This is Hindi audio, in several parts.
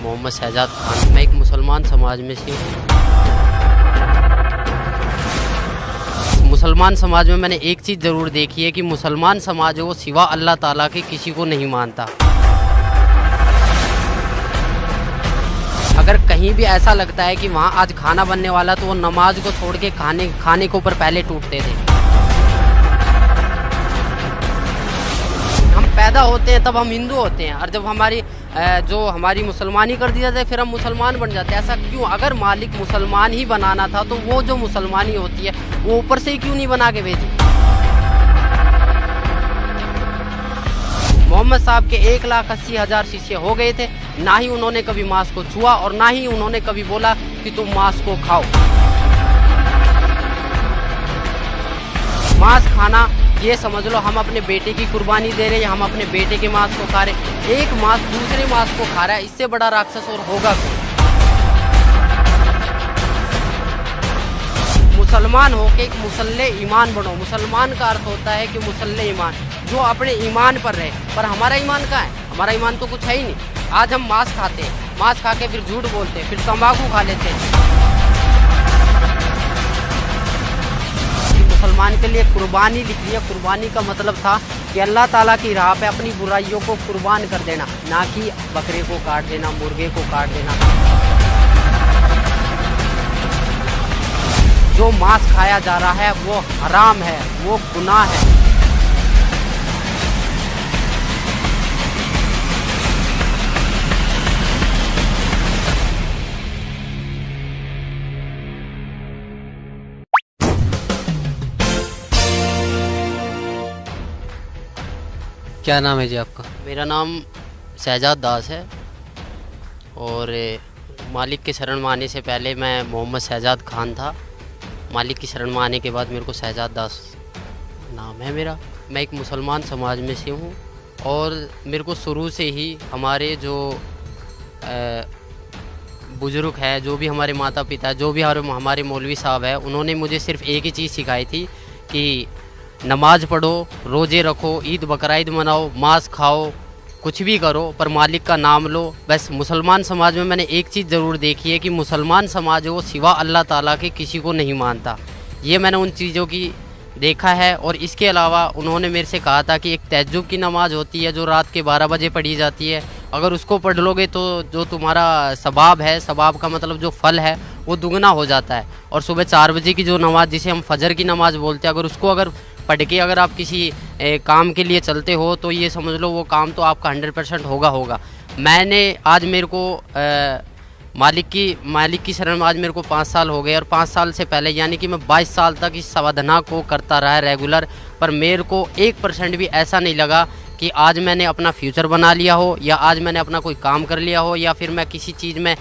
मोहम्मद शहजाद खान। मैं एक मुसलमान समाज में से हूँ। मुसलमान समाज में मैंने एक चीज़ ज़रूर देखी है कि मुसलमान समाज है वो सिवा अल्लाह ताला के किसी को नहीं मानता। अगर कहीं भी ऐसा लगता है कि वहाँ आज खाना बनने वाला तो वो नमाज को छोड़ के खाने के ऊपर पहले टूटते थे। हम पैदा होते हैं तब हम हिंदू होते हैं और जब हमारी मुसलमानी कर दी जाती है फिर हम मुसलमान बन जाते हैं। ऐसा क्यों? अगर मालिक मुसलमान ही बनाना था तो वो जो मुसलमानी होती है वो ऊपर से ही क्यों नहीं बना के भेजी? मोहम्मद साहब के 1,80,000 शिष्य हो गए थे, ना ही उन्होंने कभी मांस को छुआ और ना ही उन्होंने कभी बोला कि तुम मांस को खाओ। मांस खाना ये समझ लो हम अपने बेटे की कुर्बानी दे रहे हैं, हम अपने बेटे के मांस को खा रहे हैं। एक मांस दूसरे मांस को खा रहा है, इससे बड़ा राक्षस और होगा कौन? मुसलमान होके एक मुसल्ले ईमान बनो। मुसलमान का अर्थ होता है कि मुसल्ले ईमान, जो अपने ईमान पर रहे। पर हमारा ईमान कहाँ है? हमारा ईमान तो कुछ है ही नहीं। आज हम मांस खाते हैं, मांस खा के फिर झूठ बोलते हैं, फिर तंबाकू खा लेते हैं। मुसलमान के लिए कुर्बानी लिखी है। कुर्बानी का मतलब था कि अल्लाह ताला की राह पे अपनी बुराइयों को कुर्बान कर देना, ना कि बकरे को काट देना, मुर्गे को काट देना। जो मांस खाया जा रहा है वो हराम है, वो गुनाह है। क्या नाम है जी आपका? मेरा नाम शहजाद दास है और मालिक के शरण में आने से पहले मैं मोहम्मद शहजाद खान था। मालिक की शरण में आने के बाद मेरे को शहजाद दास नाम है मेरा। मैं एक मुसलमान समाज में से हूँ और मेरे को शुरू से ही हमारे जो बुज़ुर्ग है, जो भी हमारे माता पिता, जो भी हमारे मौलवी साहब है, उन्होंने मुझे सिर्फ़ एक ही चीज़ सिखाई थी कि नमाज पढ़ो, रोज़े रखो, ईद बकरीद मनाओ, मांस खाओ, कुछ भी करो पर मालिक का नाम लो। बस मुसलमान समाज में मैंने एक चीज़ ज़रूर देखी है कि मुसलमान समाज है वो सिवा अल्लाह ताला के किसी को नहीं मानता। ये मैंने उन चीज़ों की देखा है। और इसके अलावा उन्होंने मेरे से कहा था कि एक तहज्जुद की नमाज़ होती है जो रात के 12 बजे पढ़ी जाती है, अगर उसको पढ़ लोगे तो जो तुम्हारा सवाब है, सवाब का मतलब जो फल है वो दुगना हो जाता है। और सुबह 4 बजे की जो नमाज़ जिसे हम फजर की नमाज़ बोलते हैं, अगर पढ़ के अगर आप किसी काम के लिए चलते हो तो ये समझ लो वो काम तो आपका 100% होगा। मैंने आज मेरे को मालिक की शरण में आज मेरे को 5 साल हो गए और 5 साल से पहले यानी कि मैं 22 साल तक इस साधना को करता रहा रेगुलर। पर मेरे को 1% भी ऐसा नहीं लगा कि आज मैंने अपना फ्यूचर बना लिया हो या आज मैंने अपना कोई काम कर लिया हो या फिर मैं किसी चीज़ में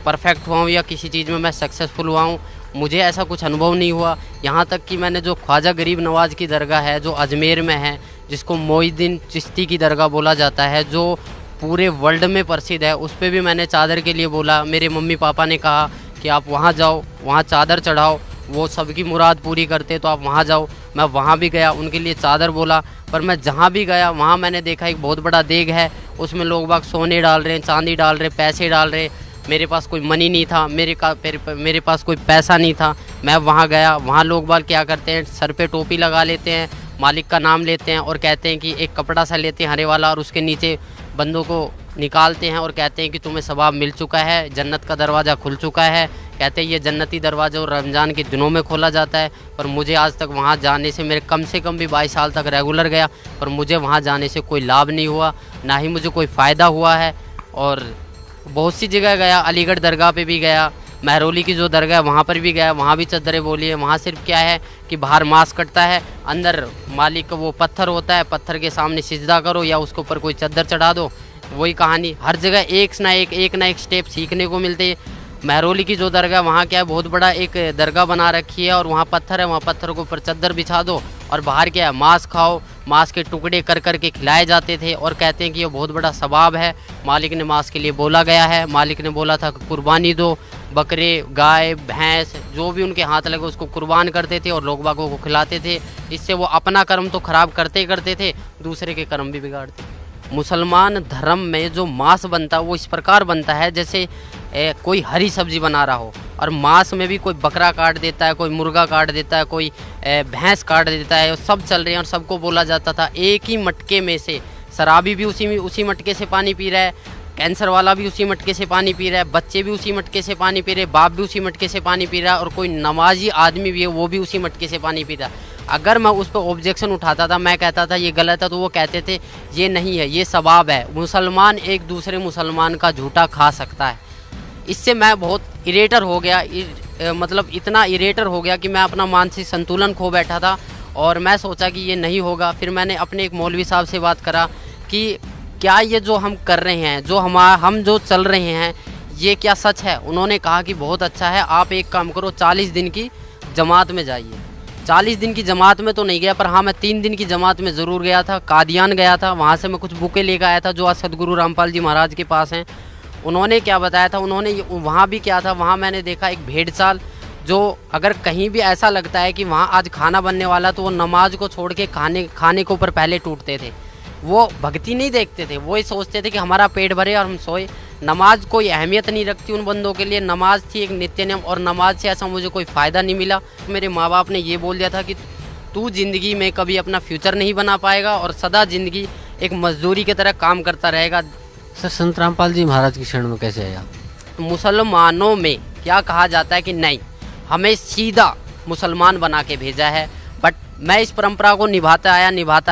परफेक्ट हुआ हूँ या किसी चीज़ में मैं सक्सेसफुल हुआ हूँ। मुझे ऐसा कुछ अनुभव नहीं हुआ। यहाँ तक कि मैंने जो ख्वाजा गरीब नवाज़ की दरगाह है जो अजमेर में है, जिसको मोइनुद्दीन चिश्ती की दरगाह बोला जाता है, जो पूरे वर्ल्ड में प्रसिद्ध है, उस पर भी मैंने चादर के लिए बोला। मेरे मम्मी पापा ने कहा कि आप वहाँ जाओ, वहाँ चादर चढ़ाओ, वो सबकी मुराद पूरी करते, तो आप वहाँ जाओ। मैं वहाँ भी गया, उनके लिए चादर बोला। पर मैं जहाँ भी गया वहाँ मैंने देखा एक बहुत बड़ा देग है, उसमें लोग बाग सोने डाल रहे हैं, चांदी डाल रहे, पैसे डाल रहे। मेरे पास कोई मनी नहीं था, मेरे पास कोई पैसा नहीं था। मैं वहाँ गया, वहाँ लोग बाग क्या करते हैं, सर पे टोपी लगा लेते हैं, मालिक का नाम लेते हैं और कहते हैं कि एक कपड़ा सा लेते हैं हरे वाला और उसके नीचे बंदों को निकालते हैं और कहते हैं कि तुम्हें सवाब मिल चुका है, जन्नत का दरवाज़ा खुल चुका है। कहते हैं ये जन्नती दरवाज़ा और रमज़ान के दिनों में खोला जाता है। पर मुझे आज तक वहाँ जाने से, मेरे कम से कम भी 22 साल तक रेगुलर गया, पर मुझे वहाँ जाने से कोई लाभ नहीं हुआ, ना ही मुझे कोई फ़ायदा हुआ है। और बहुत सी जगह गया, अलीगढ़ दरगाह पे भी गया, महरौली की जो दरगाह है वहाँ पर भी गया, वहाँ भी चद्दरें बोली है। वहाँ सिर्फ क्या है कि बाहर मांस कटता है, अंदर मालिक का वो पत्थर होता है, पत्थर के सामने सिजदा करो या उसके ऊपर कोई चद्दर चढ़ा दो, वही कहानी। हर जगह एक ना एक स्टेप सीखने को मिलते हैं। महरौली की जो दरगाह वहाँ क्या है, बहुत बड़ा एक दरगाह बना रखी है और वहाँ पत्थर है, वहाँ पत्थर के ऊपर चद्दर बिछा दो और बाहर क्या है मांस खाओ, मांस के टुकड़े कर कर के खिलाए जाते थे और कहते हैं कि ये बहुत बड़ा सवाब है। मालिक ने मांस के लिए बोला गया है, मालिक ने बोला था कि कुर्बानी दो, बकरे, गाय, भैंस जो भी उनके हाथ लगे उसको कुर्बान करते थे और लोग बागों को खिलाते थे। इससे वो अपना कर्म तो ख़राब करते ही करते थे, दूसरे के कर्म भी बिगाड़ते। मुसलमान धर्म में जो मांस बनता है वो इस प्रकार बनता है जैसे कोई हरी सब्जी बना रहा हो, और मांस में भी कोई बकरा काट देता है, कोई मुर्गा काट देता है, कोई भैंस काट देता है, सब चल रहे हैं। और सबको बोला जाता था एक ही मटके में से, शराबी भी उसी मटके से पानी पी रहा है, कैंसर वाला भी उसी मटके से पानी पी रहा है, बच्चे भी उसी मटके से पानी पी रहे, बाप भी उसी मटके से पानी पी रहा है, और कोई नमाजी आदमी भी है वो भी उसी मटके से पानी पी रहा है। अगर मैं उस पर ऑब्जेक्शन उठाता था, मैं कहता था ये गलत है, तो वो कहते थे ये नहीं है, ये सवाब है, मुसलमान एक दूसरे मुसलमान का झूठा खा सकता है। इससे मैं बहुत इरेटर हो गया, मतलब इतना इरेटर हो गया कि मैं अपना मानसिक संतुलन खो बैठा था, और मैं सोचा कि ये नहीं होगा। फिर मैंने अपने एक मौलवी साहब से बात करा कि क्या ये जो हम कर रहे हैं, जो हम जो चल रहे हैं, ये क्या सच है? उन्होंने कहा कि बहुत अच्छा है, आप एक काम करो, 40 दिन की जमात में जाइए। 40 दिन की जमात में तो नहीं गया, पर हाँ मैं 3 दिन की जमात में ज़रूर गया था। कादियान गया था, वहाँ से मैं कुछ बुकें लेकर आया था जो आज सदगुरु रामपाल जी महाराज के पास हैं। उन्होंने क्या बताया था, उन्होंने वहाँ भी क्या था, वहाँ मैंने देखा एक भेड़चाल, जो अगर कहीं भी ऐसा लगता है कि वहाँ आज खाना बनने वाला, तो वो नमाज को छोड़ के खाने के ऊपर पहले टूटते थे। वो भक्ति नहीं देखते थे, वो ये सोचते थे कि हमारा पेट भरे और हम सोए। नमाज कोई अहमियत नहीं रखती उन बंदों के लिए। नमाज थी एक नित्य नियम, और नमाज से ऐसा मुझे कोई फ़ायदा नहीं मिला। मेरे माँ बाप ने ये बोल दिया था कि तू ज़िंदगी में कभी अपना फ्यूचर नहीं बना पाएगा, और सदा ज़िंदगी एक मजदूरी की तरह काम करता रहेगा। सर, संत रामपाल जी महाराज की शरण में कैसे आए आप? मुसलमानों में क्या कहा जाता है कि नहीं, हमें सीधा मुसलमान बना के भेजा है, बट मैं इस परंपरा को निभाता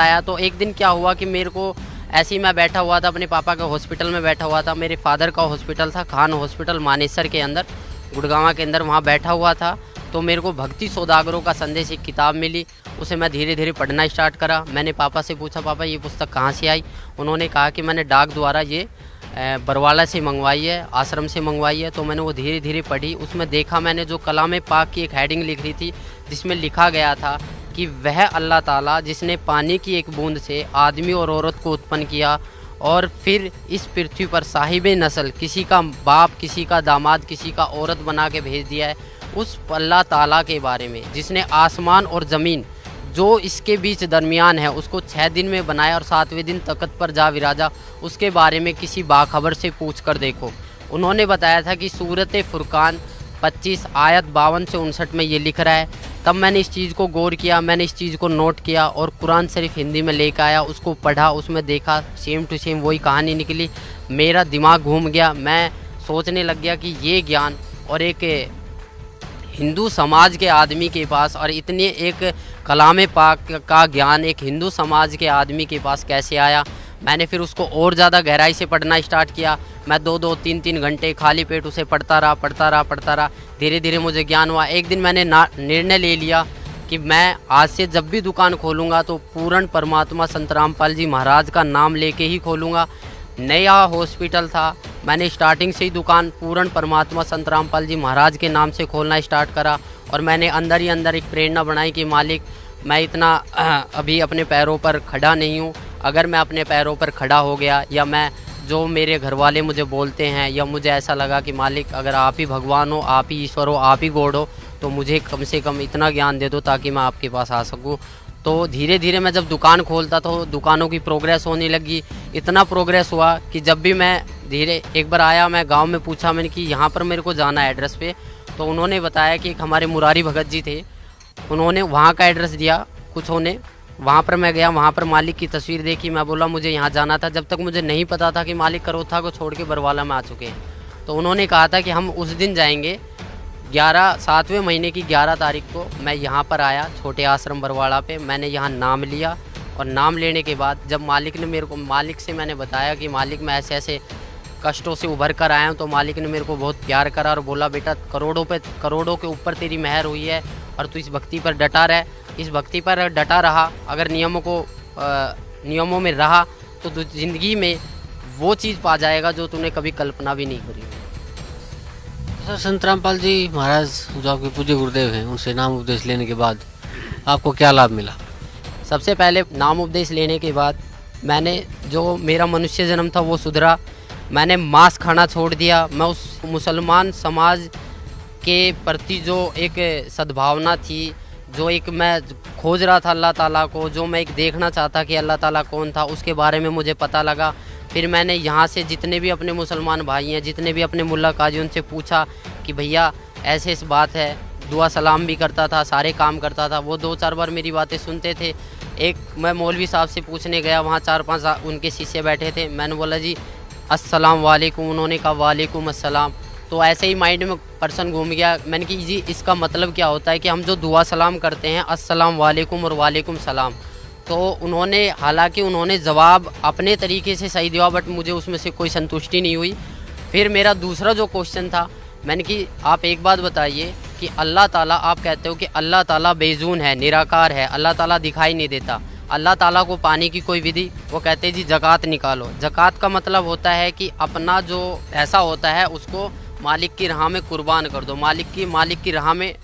आया। तो एक दिन क्या हुआ कि मेरे को ऐसे ही मैं बैठा हुआ था, अपने पापा के हॉस्पिटल में बैठा हुआ था। मेरे फादर का हॉस्पिटल था, खान हॉस्पिटल मानेसर के अंदर, गुड़गांव के अंदर, वहाँ बैठा हुआ था। तो मेरे को भक्ति सौदागरों का संदेश एक किताब मिली, उसे मैं धीरे धीरे पढ़ना स्टार्ट करा। मैंने पापा से पूछा, पापा ये पुस्तक कहाँ से आई? उन्होंने कहा कि मैंने डाक द्वारा ये बरवाला से मंगवाई है, आश्रम से मंगवाई है। तो मैंने वो धीरे धीरे पढ़ी। उसमें देखा मैंने, जो कलाम पाक की एक हेडिंग लिख रही थी, जिसमें लिखा गया था कि वह अल्लाह ताला जिसने पानी की एक बूंद से आदमी और औरत को उत्पन्न किया, और फिर इस पृथ्वी पर साहिब नस्ल, किसी का बाप, किसी का दामाद, किसी का औरत बना के भेज दिया है, उस अल्लाह ताला के बारे में, जिसने आसमान और ज़मीन जो इसके बीच दरमियान है उसको 6 दिन में बनाया और 7वें दिन तख्त पर जा विराजा, उसके बारे में किसी बाखबर से पूछ कर देखो। उन्होंने बताया था कि सूरत फुरकान 25 आयत 52 से 59 में ये लिख रहा है। तब मैंने इस चीज़ को गौर किया, मैंने इस चीज़ को नोट किया, और कुरान शरीफ हिंदी में लेकर आया, उसको पढ़ा, उसमें देखा, सेम टू सेम वही कहानी निकली। मेरा दिमाग घूम गया। मैं सोचने लग गया कि ये ज्ञान और एक हिंदू समाज के आदमी के पास, और इतने एक कलाम पाक का ज्ञान एक हिंदू समाज के आदमी के पास कैसे आया। मैंने फिर उसको और ज़्यादा गहराई से पढ़ना स्टार्ट किया। मैं 2-2, 3-3 घंटे खाली पेट उसे पढ़ता रहा। धीरे धीरे मुझे ज्ञान हुआ। एक दिन मैंने निर्णय ले लिया कि मैं आज से जब भी दुकान खोलूँगा तो पूर्ण परमात्मा संत रामपाल जी महाराज का नाम लेके ही खोलूँगा। नया हॉस्पिटल था, मैंने स्टार्टिंग से ही दुकान पूर्ण परमात्मा संत रामपाल जी महाराज के नाम से खोलना स्टार्ट करा। और मैंने अंदर ही अंदर एक प्रेरणा बनाई कि मालिक, मैं इतना अभी अपने पैरों पर खड़ा नहीं हूँ। अगर मैं अपने पैरों पर खड़ा हो गया, या मैं जो मेरे घर वाले मुझे बोलते हैं, या मुझे ऐसा लगा कि मालिक अगर आप ही भगवान हो, आप ही ईश्वर हो, आप ही गॉड हो, तो मुझे कम से कम इतना ज्ञान दे दो ताकि मैं आपके पास आ सकूँ। तो धीरे धीरे मैं जब दुकान खोलता तो दुकानों की प्रोग्रेस होने लगी। इतना प्रोग्रेस हुआ कि जब भी मैं एक बार आया, मैं गांव में पूछा मैंने कि यहाँ पर मेरे को जाना है एड्रेस पे, तो उन्होंने बताया कि एक हमारे मुरारी भगत जी थे, उन्होंने वहाँ का एड्रेस दिया कुछ होने। वहाँ पर मैं गया, वहाँ पर मालिक की तस्वीर देखी, मैं बोला मुझे यहाँ जाना था। जब तक मुझे नहीं पता था कि मालिक करोथा को छोड़ के बरवाला में आ चुके हैं। तो उन्होंने कहा था कि हम उस दिन जाएंगे, 7वें महीने की 11 तारीख को मैं यहाँ पर आया, छोटे आश्रम बरवाड़ा पे। मैंने यहाँ नाम लिया, और नाम लेने के बाद जब मालिक से मैंने बताया कि मालिक मैं ऐसे ऐसे कष्टों से उभर कर आया हूँ, तो मालिक ने मेरे को बहुत प्यार करा और बोला बेटा करोड़ों के ऊपर तेरी मेहर हुई है, और तू इस भक्ति पर डटा रह, इस भक्ति पर डटा रहा। अगर नियमों में रहा तो तू ज़िंदगी में वो चीज़ पा जाएगा जो तूने कभी कल्पना भी नहीं करी। सर, संत रामपाल जी महाराज जो आपके पूज्य गुरुदेव हैं, उनसे नाम उपदेश लेने के बाद आपको क्या लाभ मिला? सबसे पहले नाम उपदेश लेने के बाद मैंने, जो मेरा मनुष्य जन्म था वो सुधरा। मैंने मांस खाना छोड़ दिया। मैं उस मुसलमान समाज के प्रति जो एक सद्भावना थी, जो एक मैं खोज रहा था अल्लाह ताला को, जो मैं एक देखना चाहता कि अल्लाह ताला कौन था, उसके बारे में मुझे पता लगा। फिर मैंने यहाँ से जितने भी अपने मुसलमान भाई हैं, जितने भी अपने मुल्ला काजी, उनसे पूछा कि भैया ऐसे इस बात है। दुआ सलाम भी करता था, सारे काम करता था। वो 2-4 बार मेरी बातें सुनते थे। एक मैं मौलवी साहब से पूछने गया, वहाँ 4-5 उनके शिष्य बैठे थे। मैंने बोला जी अस्सलाम वालेकुम, उन्होंने कहा वालेकुम अस्सलाम। तो ऐसे ही माइंड में पर्सन घूम गया। मैंने कि जी इसका मतलब क्या होता है कि हम जो दुआ सलाम करते हैं अस्सलाम वालेकुम और वालेकुम सलाम। तो उन्होंने, हालांकि उन्होंने जवाब अपने तरीके से सही दिया, बट मुझे उसमें से कोई संतुष्टि नहीं हुई। फिर मेरा दूसरा जो क्वेश्चन था, मैंने कि आप एक बात बताइए कि अल्लाह ताला, आप कहते हो कि अल्लाह ताला बेजून है, निराकार है, अल्लाह ताला दिखाई नहीं देता। अल्लाह ताला को पाने की कोई विधि, वो कहते हैं जी ज़कात निकालो। ज़कात का मतलब होता है कि अपना जो पैसा होता है उसको मालिक की राह में कुर्बान कर दो, मालिक की राह में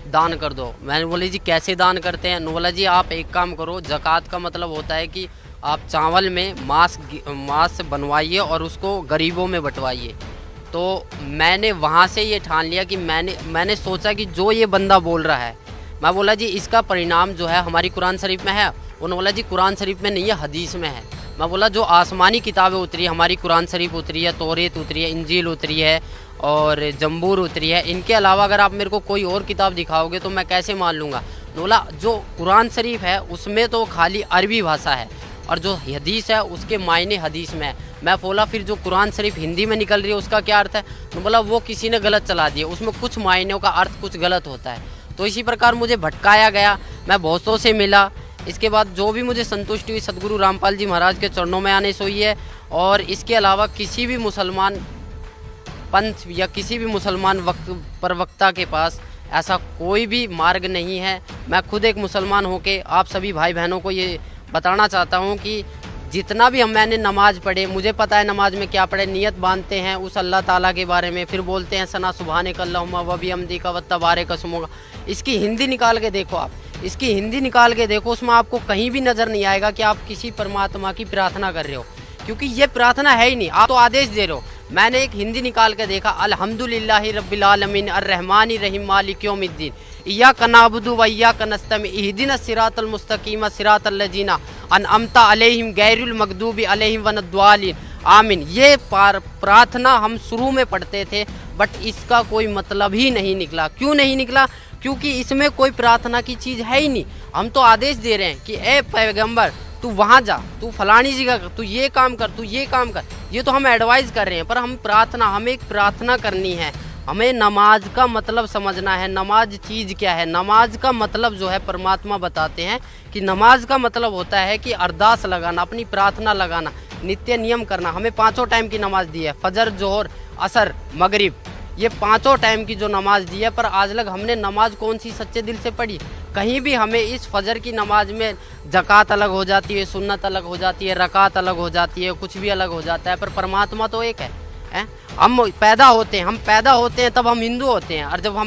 दान कर दो। मैंने बोले जी कैसे दान करते हैं? बोला जी आप एक काम करो, ज़कात का मतलब होता है कि आप चावल में मांस बनवाइए और उसको गरीबों में बंटवाइए। तो मैंने वहाँ से ये ठान लिया कि मैंने सोचा कि जो ये बंदा बोल रहा है, मैं बोला जी इसका परिणाम जो है हमारी कुरान शरीफ में है। उन्होंने बोला जी कुरान शरीफ में नहीं है, हदीस में है। मैं बोला जो आसमानी किताबें उतरी, हमारी कुरान शरीफ उतरी है, तौरेत उतरी है, इंजील उतरी है और जंबूर उतरी है, इनके अलावा अगर आप मेरे को कोई और किताब दिखाओगे तो मैं कैसे मान लूँगा? बोला जो कुरान शरीफ है उसमें तो खाली अरबी भाषा है और जो हदीस है उसके मायने हदीस में है। मैं बोला फिर जो कुरान शरीफ हिंदी में निकल रही है उसका क्या अर्थ है? बोला वो किसी ने गलत चला दिया, उसमें कुछ मायनों का अर्थ कुछ गलत होता है। तो इसी प्रकार मुझे भटकाया गया, मैं बहुतों से मिला। इसके बाद जो भी मुझे संतुष्टि हुई सदगुरु रामपाल जी महाराज के चरणों में आने से हुई है। और इसके अलावा किसी भी मुसलमान पंथ या किसी भी मुसलमान प्रवक्ता के पास ऐसा कोई भी मार्ग नहीं है। मैं खुद एक मुसलमान होके आप सभी भाई बहनों को ये बताना चाहता हूँ कि जितना भी मैंने नमाज़ पढ़े, मुझे पता है नमाज में क्या पढ़े। नियत बांधते हैं उस अल्लाह ताला के बारे में, फिर बोलते हैं सना सुबहानक अल्लाहुम्मा व बिहम्दिका व तबारक अस्मुका। इसकी हिंदी निकाल के देखो, आप इसकी हिंदी निकाल के देखो, उसमें आपको कहीं भी नज़र नहीं आएगा कि आप किसी परमात्मा की प्रार्थना कर रहे हो, क्योंकि ये प्रार्थना है ही नहीं, आप तो आदेश दे रहे हो। मैंने एक हिंदी निकाल के देखा, अल्हम्दुलिल्लाहि रब्बिल आलमीन अर्रहमानिर रहीम मालिक यौमिद्दीन इय्याका नअबुदु व इय्याका नस्तईन इहदिनस सिरातल मुस्तकीम सिरातल लजीना अनअमता अलैहिम गैरुल मगदूबी अलैहिम वनद्दालिन आमीन। ये प्रार्थना हम शुरू में पढ़ते थे, बट इसका कोई मतलब ही नहीं निकला। क्यों नहीं निकला? क्योंकि इसमें कोई प्रार्थना की चीज़ है ही नहीं। हम तो आदेश दे रहे हैं कि ए पैगंबर तू वहाँ जा, तू फलानी जगह, तू ये काम कर, तू ये काम कर। ये तो हम एडवाइस कर रहे हैं, पर हमें एक प्रार्थना करनी है। हमें नमाज का मतलब समझना है, नमाज चीज़ क्या है। नमाज का मतलब जो है परमात्मा बताते हैं कि नमाज का मतलब होता है कि अरदास लगाना, अपनी प्रार्थना लगाना, नित्य नियम करना। हमें 5 टाइम की नमाज दी है, फजर, जोहर, असर, मगरिब, ये 5 टाइम की जो नमाज दी है। पर आज लग हमने नमाज कौन सी सच्चे दिल से पढ़ी? कहीं भी हमें इस फजर की नमाज में ज़कात अलग हो जाती है, सुन्नत अलग हो जाती है, रकात अलग हो जाती है, कुछ भी अलग हो जाता है, पर परमात्मा तो एक है। हम पैदा होते हैं तब हम हिंदू होते हैं, और जब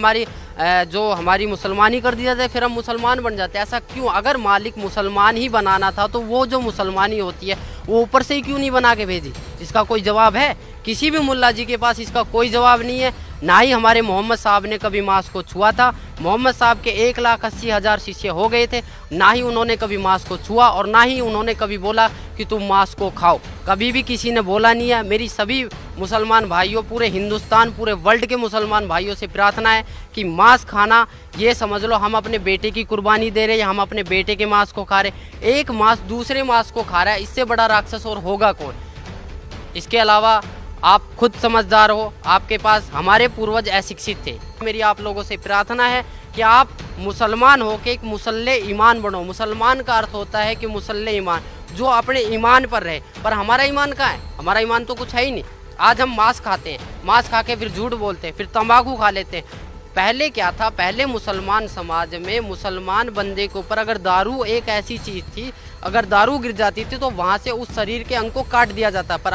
हमारी मुसलमानी कर दी जाती है फिर हम मुसलमान बन जाते हैं। ऐसा क्यों? अगर मालिक मुसलमान ही बनाना था तो वो जो मुसलमानी होती है वो ऊपर से ही क्यों नहीं बना के भेजी? इसका कोई जवाब है? किसी भी मुल्ला जी के पास इसका कोई जवाब नहीं है। ना ही हमारे मोहम्मद साहब ने कभी मांस को छुआ था। मोहम्मद साहब के 1,80,000 शिष्य हो गए थे, ना ही उन्होंने कभी मांस को छुआ और ना ही उन्होंने कभी बोला कि तुम मांस को खाओ। कभी भी किसी ने बोला नहीं है। मेरी सभी मुसलमान भाइयों, पूरे हिंदुस्तान, पूरे वर्ल्ड के मुसलमान भाइयों से प्रार्थना है कि मांस खाना, ये समझ लो हम अपने बेटे की कुर्बानी दे रहे हैं, हम अपने बेटे के मांस को खा रहे। एक मांस दूसरे मांस को खा रहा है, इससे बड़ा राक्षस और होगा कौन? इसके अलावा आप खुद समझदार हो, आपके पास हमारे पूर्वज अशिक्षित थे। मेरी आप लोगों से प्रार्थना है कि आप मुसलमान हो के एक मुसल्ले ईमान बनो। मुसलमान का अर्थ होता है कि मुसल्ले ईमान, जो अपने ईमान पर रहे। पर हमारा ईमान कहाँ है? हमारा ईमान तो कुछ है ही नहीं। आज हम मांस खाते हैं, मांस खा के फिर झूठ बोलते हैं, फिर तंबाकू खा लेते हैं। पहले क्या था? पहले मुसलमान समाज में मुसलमान बंदे के ऊपर अगर दारू एक ऐसी चीज़ थी, अगर दारू गिर जाती थी तो वहाँ से उस शरीर के अंग को काट दिया जाता। पर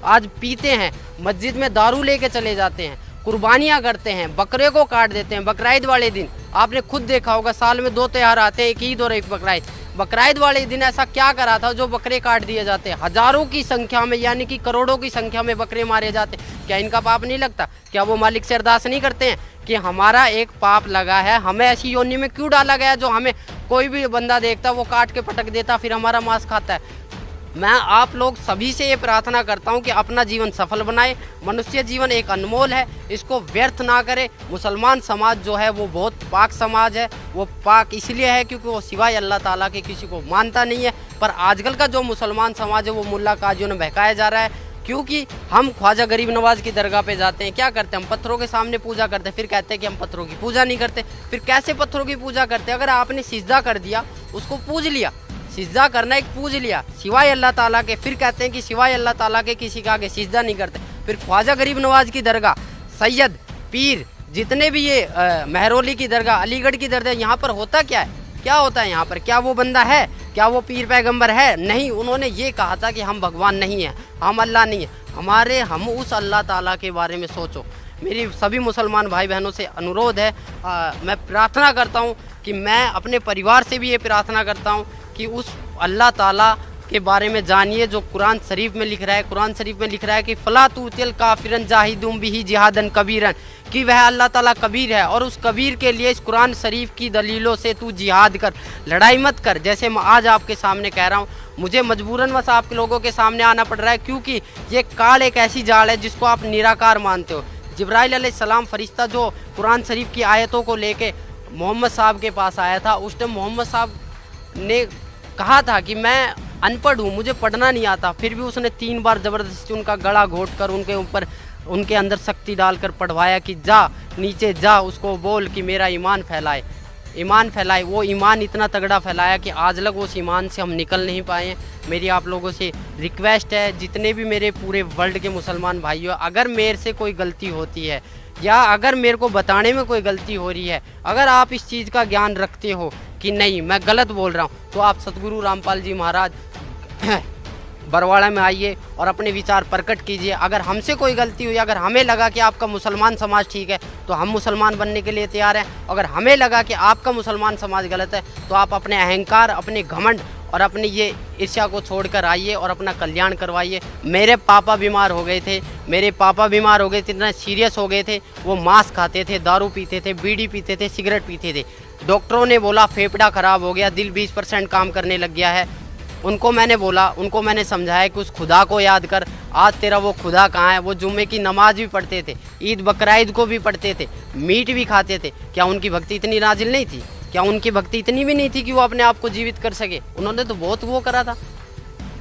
आज पीते हैं, मस्जिद में दारू लेके चले जाते हैं, कुर्बानियाँ करते हैं, बकरे को काट देते हैं। बकराईद वाले दिन आपने खुद देखा होगा, साल में 2 त्यौहार आते हैं, एक ईद और एक बकराईद। बकरा ईद वाले दिन ऐसा क्या करा था जो बकरे काट दिए जाते, हजारों की संख्या में यानी कि करोड़ों की संख्या में बकरे मारे जाते, क्या इनका पाप नहीं लगता? क्या वो मालिक से अरदास नहीं करते हैं कि हमारा एक पाप लगा है, हमें ऐसी योनि में क्यों डाला गया जो हमें कोई भी बंदा देखता वो काट के पटक देता फिर हमारा मांस खाता है? मैं आप लोग सभी से ये प्रार्थना करता हूँ कि अपना जीवन सफल बनाए। मनुष्य जीवन एक अनमोल है, इसको व्यर्थ ना करे। मुसलमान समाज जो है वो बहुत पाक समाज है। वो पाक इसलिए है क्योंकि वो सिवाय अल्लाह ताला के किसी को मानता नहीं है। पर आजकल का जो मुसलमान समाज है वो मुल्ला काजियों ने बहकाया जा रहा है, क्योंकि हम ख्वाजा गरीब नवाज की दरगाह पे जाते हैं, क्या करते हैं? हम पत्थरों के सामने पूजा करते हैं, फिर कहते हैं कि हम पत्थरों की पूजा नहीं करते। फिर कैसे पत्थरों की पूजा करते हैं? अगर आपने सिजदा कर दिया, उसको पूज लिया, सिजदा करना एक पूज लिया सिवाय अल्लाह ताला के, फिर कहते हैं कि सिवाय अल्लाह ताला के किसी का आगे सिजदा नहीं करते। फिर ख्वाजा गरीब नवाज की दरगाह, सैयद, पीर, जितने भी ये महरौली की दरगाह, अलीगढ़ की दरगाह, यहाँ पर होता क्या है? क्या होता है यहाँ पर? क्या वो बंदा है? क्या वो पीर पैगंबर है? नहीं। उन्होंने ये कहा था कि हम भगवान नहीं हैं, हम अल्लाह नहीं है, हम उस अल्लाह ताला के बारे में सोचो। मेरी सभी मुसलमान भाई बहनों से अनुरोध है, मैं प्रार्थना करता हूँ कि मैं अपने परिवार से भी ये प्रार्थना करता हूँ कि उस अल्लाह ताला के बारे में जानिए जो कुरान शरीफ में लिख रहा है। कुरान शरीफ में लिख रहा है कि फ़ला तुतिल काफिरन जाहिदुम बिही जिहादन कबीरन, कि वह अल्लाह ताला कबीर है और उस कबीर के लिए इस कुरान शरीफ की दलीलों से तू जिहाद कर, लड़ाई मत कर। जैसे मैं आज आपके सामने कह रहा हूँ, मुझे मजबूरन बस आप लोगों के सामने आना पड़ रहा है, क्योंकि ये काल एक ऐसी जाल है जिसको आप निराकार मानते हो। जिब्राइल अलैहिस्सलाम फरिश्ता जो कुरान शरीफ की आयतों को लेके मोहम्मद साहब के पास आया था, उस टाइम मोहम्मद साहब ने कहा था कि मैं अनपढ़ हूँ, मुझे पढ़ना नहीं आता, फिर भी उसने 3 बार ज़बरदस्ती उनका गला घोट कर उनके ऊपर, उनके अंदर शक्ति डालकर पढ़वाया कि जा नीचे जा, उसको बोल कि मेरा ईमान फैलाए, ईमान फैलाए। वो ईमान इतना तगड़ा फैलाया कि आज लग उस ईमान से हम निकल नहीं पाए हैं। मेरी आप लोगों से रिक्वेस्ट है, जितने भी मेरे पूरे वर्ल्ड के मुसलमान भाइयों, अगर मेरे से कोई गलती होती है या अगर मेरे को बताने में कोई गलती हो रही है, अगर आप इस चीज़ का ज्ञान रखते हो कि नहीं मैं गलत बोल रहा हूँ, तो आप सतगुरु रामपाल जी महाराज बरवाड़ा में आइए और अपने विचार प्रकट कीजिए। अगर हमसे कोई गलती हुई, अगर हमें लगा कि आपका मुसलमान समाज ठीक है तो हम मुसलमान बनने के लिए तैयार हैं। अगर हमें लगा कि आपका मुसलमान समाज गलत है तो आप अपने अहंकार, अपने घमंड और अपनी ये ईर्ष्या को छोड़कर आइए और अपना कल्याण करवाइए। मेरे पापा बीमार हो गए थे, मेरे पापा बीमार हो गए थे, इतना सीरियस हो गए थे, वो मांस खाते थे, दारू पीते थे, बीड़ी पीते थे, सिगरेट पीते थे। डॉक्टरों ने बोला फेफड़ा ख़राब हो गया, दिल 20% काम करने लग गया है। उनको मैंने बोला, उनको मैंने समझाया कि उस खुदा को याद कर। आज तेरा वो खुदा कहाँ है? वो जुम्मे की नमाज भी पढ़ते थे, ईद बकरा ईद को भी पढ़ते थे, मीट भी खाते थे। क्या उनकी भक्ति इतनी नाजिल नहीं थी? क्या उनकी भक्ति इतनी भी नहीं थी कि वो अपने आप को जीवित कर सके? उन्होंने तो बहुत वो करा था।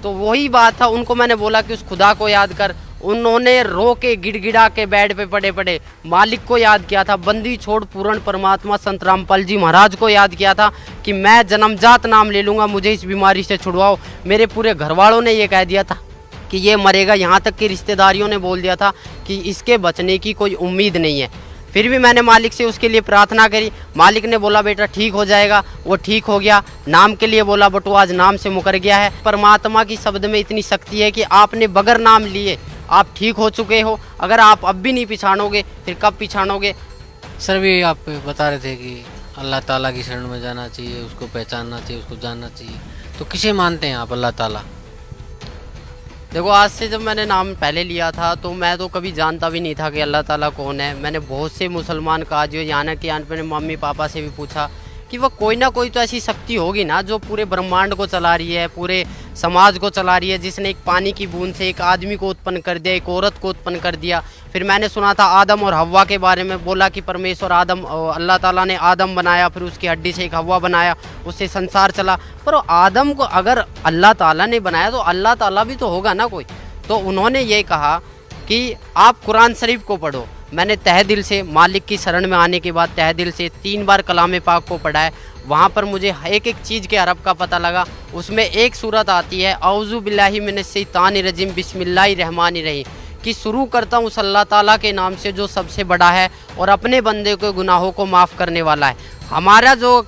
तो वही बात था, उनको मैंने बोला कि उस खुदा को याद कर। उन्होंने रो के गिड़गिड़ा के बेड पे पड़े पड़े मालिक को याद किया था, बंदी छोड़ पूर्ण परमात्मा संत रामपाल जी महाराज को याद किया था कि मैं जन्मजात नाम ले लूँगा, मुझे इस बीमारी से छुड़वाओ। मेरे पूरे घर वालों ने ये कह दिया था कि ये मरेगा, यहाँ तक कि रिश्तेदारियों ने बोल दिया था कि इसके बचने की कोई उम्मीद नहीं है। फिर भी मैंने मालिक से उसके लिए प्रार्थना करी। मालिक ने बोला बेटा ठीक हो जाएगा, वो ठीक हो गया। नाम के लिए बोला बट वो आज नाम से मुकर गया है। परमात्मा की शब्द में इतनी शक्ति है कि आपने बगैर नाम लिए आप ठीक हो चुके हो। अगर आप अब भी नहीं पिछाड़ोगे फिर कब पिछाड़ोगे? सर भी आप बता रहे थे कि अल्लाह ताला की शरण में जाना चाहिए, उसको पहचानना चाहिए, उसको जानना चाहिए, तो किसे मानते हैं आप अल्लाह ताला? देखो, आज से जब मैंने नाम पहले लिया था तो मैं तो कभी जानता भी नहीं था कि अल्लाह ताला कौन है। मैंने बहुत से मुसलमान काजियों, यहाँ कि यहाँ मैंने मम्मी पापा से भी पूछा कि वह कोई ना कोई तो ऐसी शक्ति होगी ना जो पूरे ब्रह्मांड को चला रही है, पूरे समाज को चला रही है, जिसने एक पानी की बूंद से एक आदमी को उत्पन्न कर दिया, एक औरत को उत्पन्न कर दिया। फिर मैंने सुना था आदम और हव्वा के बारे में, बोला कि परमेश्वर अल्लाह ताला ने आदम बनाया, फिर उसकी हड्डी से एक हव्वा बनाया, उससे संसार चला। पर आदम को अगर अल्लाह ताला ने बनाया तो अल्लाह ताला भी तो होगा ना कोई। तो उन्होंने ये कहा कि आप कुरान शरीफ को पढ़ो। मैंने तहे दिल से मालिक की शरण में आने के बाद तहे दिल से 3 बार कलाम पाक को पढ़ा है। वहाँ पर मुझे एक एक चीज़ के अरब का पता लगा। उसमें एक सूरत आती है औज़ु बिल्लाहि मिनश्शैतानिर रजीम बिस्मिल्लाहिर रहमानिर रहीम, कि शुरू करता हूँ उस अल्लाह ताला के नाम से जो सबसे बड़ा है और अपने बंदे के गुनाहों को माफ़ करने वाला है। हमारा जो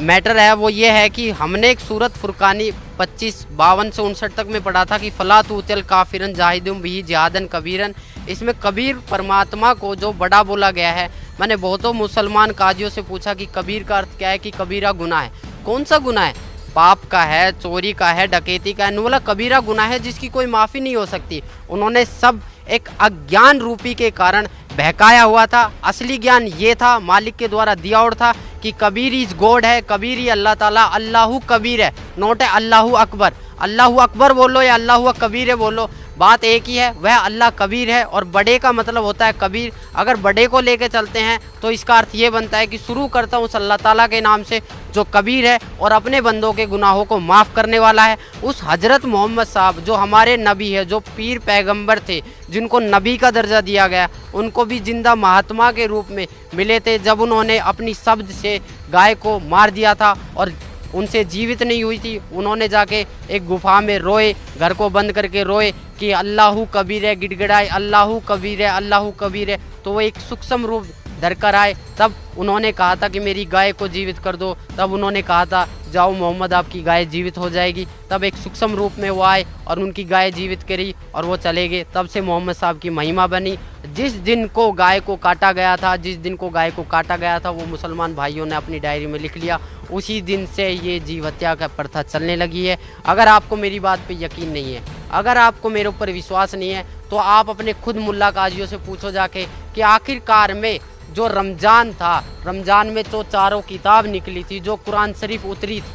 मैटर है वो ये है कि हमने एक सूरत फुरकानी 25-52 से 59 तक में पढ़ा था कि फ़ला तुतिल काफिरन जाहिदुम बिही जिहादन कबीरन। इसमें कबीर परमात्मा को जो बड़ा बोला गया है। मैंने बहुतों मुसलमान काजियों से पूछा कि कबीर का अर्थ क्या है, कि कबीरा गुनाह है। कौन सा गुनाह है? पाप का है, चोरी का है, डकैती का है, बोला कबीरा गुनाह है जिसकी कोई माफ़ी नहीं हो सकती। उन्होंने सब एक अज्ञान रूपी के कारण बहकाया हुआ था। असली ज्ञान ये था, मालिक के द्वारा दिया और था कि कबीर इज गॉड है, कबीर ही अल्लाह ताला, अल्लाहु कबीर है, नोट है अल्लाहु अकबर। अल्लाहु अकबर बोलो या अल्लाहु कबीर है बोलो, बात एक ही है, वह अल्लाह कबीर है। और बड़े का मतलब होता है कबीर। अगर बड़े को लेके चलते हैं तो इसका अर्थ ये बनता है कि शुरू करता हूँ उस अल्लाह ताला के नाम से जो कबीर है और अपने बंदों के गुनाहों को माफ़ करने वाला है। उस हज़रत मोहम्मद साहब जो हमारे नबी है, जो पीर पैगंबर थे, जिनको नबी का दर्जा दिया गया, उनको भी जिंदा महात्मा के रूप में मिले थे जब उन्होंने अपनी शब्द से गाय को मार दिया था और उनसे जीवित नहीं हुई थी। उन्होंने जाके एक गुफा में रोए, घर को बंद करके रोए कि अल्लाहु कबीर है, गिड़गिड़ाए अल्लाहु कबीर है, अल्लाहु कबीर है। तो वो एक सूक्ष्म रूप धर कर आए। तब उन्होंने कहा था कि मेरी गाय को जीवित कर दो। तब उन्होंने कहा था जाओ मोहम्मद आपकी गाय जीवित हो जाएगी। तब एक सूक्ष्म रूप में वो आए और उनकी गाय जीवित करी और वो चले गए। तब से मोहम्मद साहब की महिमा बनी। जिस दिन को गाय को काटा गया था, जिस दिन को गाय को काटा गया था, वो मुसलमान भाइयों ने अपनी डायरी में लिख लिया। उसी दिन से ये जीव हत्या का प्रथा चलने लगी है। अगर आपको मेरी बात पे यकीन नहीं है, अगर आपको मेरे ऊपर विश्वास नहीं है, तो आप अपने खुद मुल्ला काजियों से पूछो जाके कि आखिरकार में जो रमज़ान था, रमज़ान में जो चारों किताब निकली थी, जो कुरान शरीफ उतरी थी,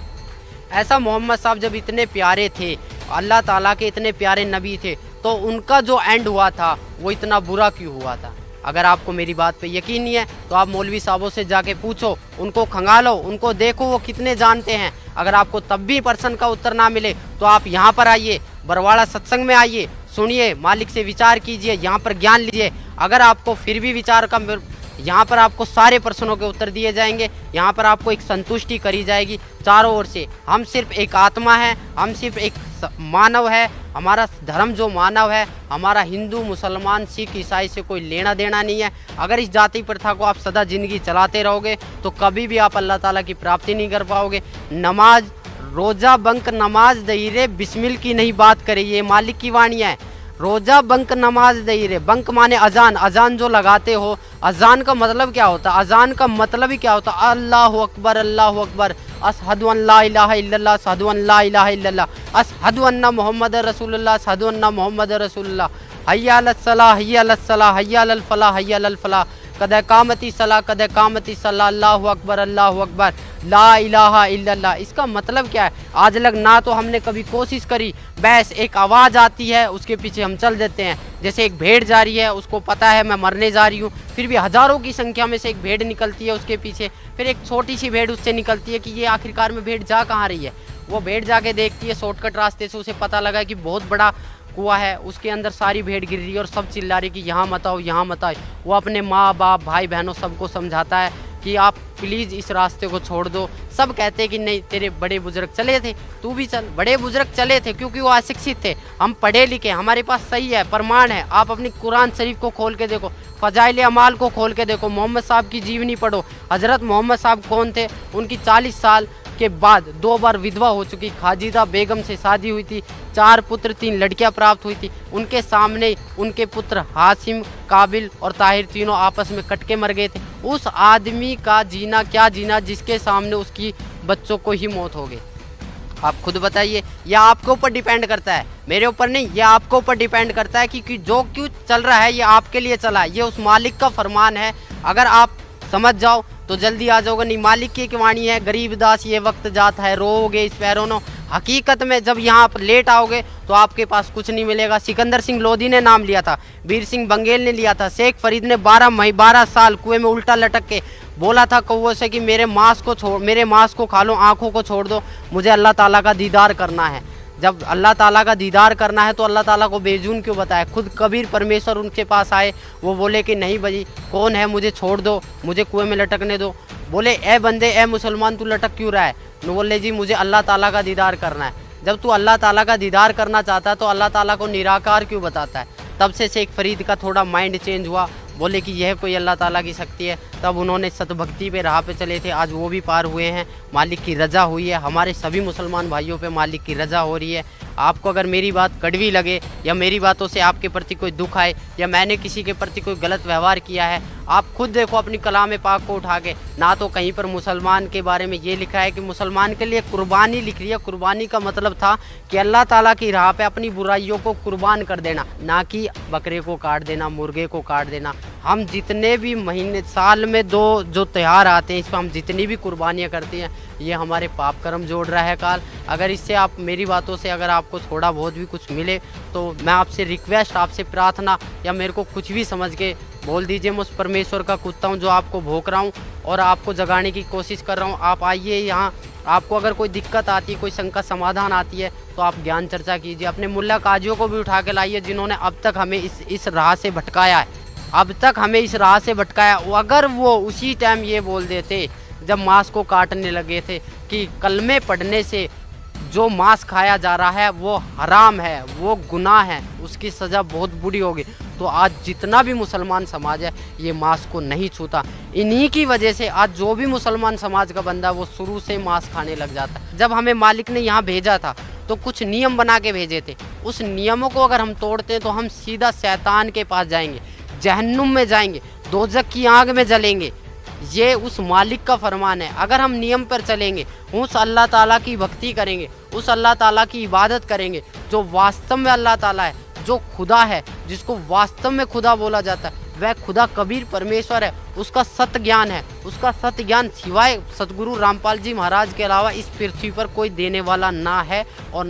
ऐसा मोहम्मद साहब जब इतने प्यारे थे, अल्लाह ताला के इतने प्यारे नबी थे, तो उनका जो एंड हुआ था वो इतना बुरा क्यों हुआ था? अगर आपको मेरी बात पे यकीन नहीं है तो आप मौलवी साहबों से जाके पूछो, उनको खंगालो, उनको देखो वो कितने जानते हैं। अगर आपको तब भी प्रश्न का उत्तर ना मिले तो आप यहाँ पर आइए, बरवाड़ा सत्संग में आइए, सुनिए, मालिक से विचार कीजिए, यहाँ पर ज्ञान लीजिए। अगर आपको फिर भी विचार का, यहाँ पर आपको सारे प्रश्नों के उत्तर दिए जाएंगे। यहाँ पर आपको एक संतुष्टि करी जाएगी चारों ओर से। हम सिर्फ एक आत्मा है, हम सिर्फ एक मानव है। हमारा धर्म जो मानव है, हमारा हिंदू, मुसलमान, सिख, ईसाई से कोई लेना देना नहीं है। अगर इस जाति प्रथा को आप सदा ज़िंदगी चलाते रहोगे तो कभी भी आप अल्लाह ताला की प्राप्ति नहीं कर पाओगे। नमाज, रोज़ा बंक नमाज दहीरे बिस्मिल की नहीं बात करे, ये मालिक की वाणियाँ है। रोज़ा बंक नमाज दहीरे, बंक माने अजान, अजान जो लगाते हो, अजान का मतलब क्या होता है? अजान का मतलब ही क्या होता है? अल्लाहु अकबर, अल्लाहु अकबर, अशहदु अन ला इलाहा इल्लल्लाह, अशहदु अन ला इलाहा इल्लल्लाह, अशहदु अन्ना मुहम्मद रसूलुल्लाह, अशहदु अन्ना मुहम्मद रसूलुल्लाह, हय्या अलस सलाह, हय्या अलस सलाह, हय्या अलल फलाह, हय्या अलल फलाह, कद कामती सलाह, कद कामती सलाह, अल्लाहु अकबर, अल्लाहु अकबर, ला इलाहा इल्लल्लाह। इसका मतलब क्या है? आज लग ना तो हमने कभी कोशिश करी, बस एक आवाज़ आती है उसके पीछे हम चल देते हैं। जैसे एक भेड़ जा रही है, उसको पता है मैं मरने जा रही हूँ, फिर भी हज़ारों की संख्या में से एक भेड़ निकलती है उसके पीछे, फिर एक छोटी सी भेड़ उससे निकलती है कि ये आखिरकार में भेड़ जा कहाँ रही है। वो भेड़ जाके देखती है शॉर्टकट रास्ते से, उसे पता लगा कि बहुत बड़ा कुआं है, उसके अंदर सारी भेड़ गिर रही है और सब चिल्ला रही कि यहाँ मत आओ, यहाँ मत आओ। वो अपने माँ बाप, भाई बहनों सबको समझाता है कि आप प्लीज़ इस रास्ते को छोड़ दो। सब कहते हैं कि नहीं, तेरे बड़े बुजुर्ग चले थे, तू भी चल। बड़े बुजुर्ग चले थे क्योंकि वो अशिक्षित थे, हम पढ़े लिखे, हमारे पास सही है, प्रमाण है। आप अपनी कुरान शरीफ को खोल के देखो, फ़ज़ाइल अमाल को खोल के देखो, मोहम्मद साहब की जीवनी पढ़ो। हज़रत मोहम्मद साहब कौन थे? उनकी 40 साल के बाद 2 बार विधवा हो चुकी खाजिदा बेगम से शादी हुई थी, 4 पुत्र 3 लड़कियां प्राप्त हुई थी। उनके सामने उनके पुत्र हाशिम, काबिल और ताहिर तीनों आपस में कट के मर गए थे। उस आदमी का जीना क्या जीना जिसके सामने उसकी बच्चों को ही मौत हो गई। आप खुद बताइए, यह आपके ऊपर डिपेंड करता है, मेरे ऊपर नहीं, यह आपके ऊपर डिपेंड करता है कि जो क्यों चल रहा है ये आपके लिए चला है, ये उस मालिक का फरमान है। अगर आप समझ जाओ तो जल्दी आ जाओगे, नहीं मालिक की वाणी है, गरीब दास ये वक्त जाता है, रोओगे इस पैरों। हकीकत में जब यहाँ पर लेट आओगे तो आपके पास कुछ नहीं मिलेगा। सिकंदर सिंह लोधी ने नाम लिया था, वीर सिंह बंगेल ने लिया था, शेख फरीद ने 12 साल कुएं में उल्टा लटक के बोला था कौवों से कि मेरे मांस को खा लो, आँखों को छोड़ दो, मुझे अल्लाह ताला का दीदार करना है। जब अल्लाह ताला का दीदार करना है तो अल्लाह ताला को बेजून क्यों बताए? खुद कबीर परमेश्वर उनके पास आए, वो बोले कि नहीं भाई कौन है, मुझे छोड़ दो, मुझे कुएं में लटकने दो। बोले ए बंदे, ए मुसलमान, तू लटक क्यों रहा है? न बोले जी मुझे अल्लाह ताला का दीदार करना है। जब तू अल्लाह ताला का दीदार करना चाहता है तो अल्लाह ताला को निराकार क्यों बताता है? तब से शेख फरीद का थोड़ा माइंड चेंज हुआ, बोले कि यह कोई अल्लाह ताला की शक्ति है। तब उन्होंने सतभक्ति पे राह पे चले थे, आज वो भी पार हुए हैं। मालिक की रज़ा हुई है, हमारे सभी मुसलमान भाइयों पे मालिक की रज़ा हो रही है। आपको अगर मेरी बात कड़वी लगे या मेरी बातों से आपके प्रति कोई दुख आए या मैंने किसी के प्रति कोई गलत व्यवहार किया है, आप खुद देखो अपनी कलाम पाक को उठा के, ना तो कहीं पर मुसलमान के बारे में ये लिखा है कि मुसलमान के लिए कुर्बानी लिख रही है। कुर्बानी का मतलब था कि अल्लाह ताला की राह पे अपनी बुराइयों को कुर्बान कर देना, ना कि बकरे को काट देना, मुर्गे को काट देना। हम जितने भी महीने साल में 2 जो त्यौहार आते हैं, इस पर हम जितनी भी कुर्बानियाँ करते हैं, ये हमारे पाप कर्म जोड़ रहा है काल। अगर इससे आप मेरी बातों से अगर आपको थोड़ा बहुत भी कुछ मिले तो मैं आपसे रिक्वेस्ट, आपसे प्रार्थना या मेरे को कुछ भी समझ के बोल दीजिए। मैं उस परमेश्वर का कुत्ता हूँ जो आपको भोंक रहा हूँ और आपको जगाने की कोशिश कर रहा हूँ। आप आइए यहाँ, आपको अगर कोई दिक्कत आती है, कोई शंका समाधान आती है तो आप ज्ञान चर्चा कीजिए। अपने मुल्ला काजियों को भी उठा के लाइए जिन्होंने अब तक हमें इस राह से भटकाया है, अब तक हमें इस राह से भटकाया। अगर वो उसी टाइम ये बोल देते जब मांस को काटने लगे थे कि कलमे पढ़ने से जो मांस खाया जा रहा है वो हराम है, वो गुनाह है, उसकी सज़ा बहुत बुरी होगी, तो आज जितना भी मुसलमान समाज है ये मांस को नहीं छूता। इन्हीं की वजह से आज जो भी मुसलमान समाज का बंदा वो शुरू से मांस खाने लग जाता है। जब हमें मालिक ने यहाँ भेजा था तो कुछ नियम बना के भेजे थे, उस नियमों को अगर हम तोड़ते हैं तो हम सीधा शैतान के पास जाएंगे, जहन्नुम में जाएंगे, दोजख की आग में जलेंगे। ये उस मालिक का फरमान है। अगर हम नियम पर चलेंगे, उस अल्लाह ताला की भक्ति करेंगे, उस अल्लाह ताला की इबादत करेंगे जो वास्तव में अल्लाह ताला है, जो खुदा है, जिसको वास्तव में खुदा बोला जाता है, वह खुदा कबीर परमेश्वर है, उसका सत्य ज्ञान है। उसका सत्य ज्ञान सिवाय सतगुरु रामपाल जी महाराज के अलावा इस पृथ्वी पर कोई देने वाला ना है और